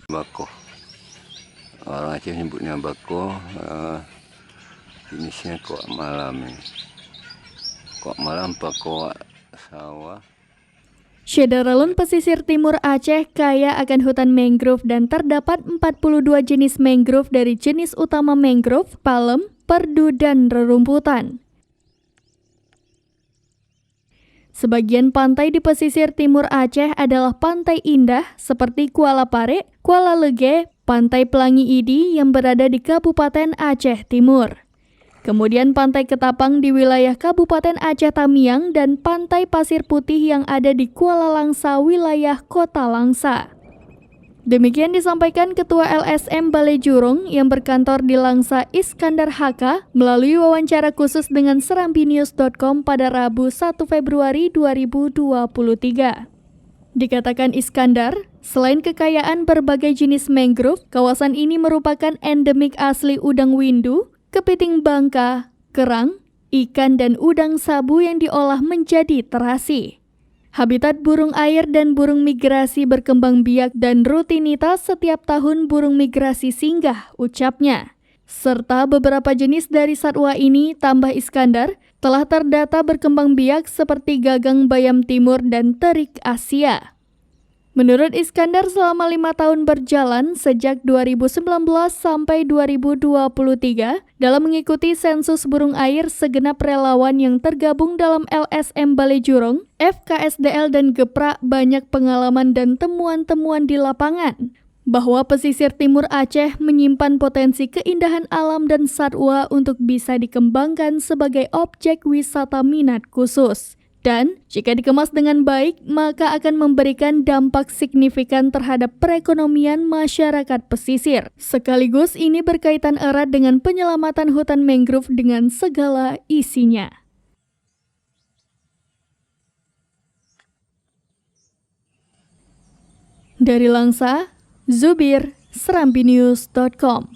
Bakoh. Orang Aceh nyebutnya bakoh, jenisnya koak malam ini. Koak malam apa koak sawah. Syederalun pesisir timur Aceh kaya akan hutan mangrove dan terdapat 42 jenis mangrove dari jenis utama mangrove, palem, perdu, dan rerumputan. Sebagian pantai di pesisir timur Aceh adalah pantai indah seperti Kuala Pare, Kuala Lege, Pantai Pelangi Idi yang berada di Kabupaten Aceh Timur. Kemudian Pantai Ketapang di wilayah Kabupaten Aceh Tamiang dan Pantai Pasir Putih yang ada di Kuala Langsa, wilayah Kota Langsa. Demikian disampaikan Ketua LSM Balai Jurong yang berkantor di Langsa Iskandar Haka melalui wawancara khusus dengan serambinews.com pada Rabu 1 Februari 2023. Dikatakan Iskandar, selain kekayaan berbagai jenis mangrove, kawasan ini merupakan endemik asli udang windu, kepiting bangka, kerang, ikan, dan udang sabu yang diolah menjadi terasi. Habitat burung air dan burung migrasi berkembang biak dan rutinitas setiap tahun burung migrasi singgah, ucapnya. Serta beberapa jenis dari satwa ini, tambah Iskandar, telah terdata berkembang biak seperti gagang bayam timur dan terik Asia. Menurut Iskandar, selama 5 tahun berjalan sejak 2019 sampai 2023 dalam mengikuti sensus burung air, segenap relawan yang tergabung dalam LSM Balai Jurong, FKSDL dan Geprak banyak pengalaman dan temuan-temuan di lapangan bahwa pesisir timur Aceh menyimpan potensi keindahan alam dan satwa untuk bisa dikembangkan sebagai objek wisata minat khusus. Dan jika dikemas dengan baik, maka akan memberikan dampak signifikan terhadap perekonomian masyarakat pesisir. Sekaligus ini berkaitan erat dengan penyelamatan hutan mangrove dengan segala isinya. Dari Langsa, Zubir, serambinews.com.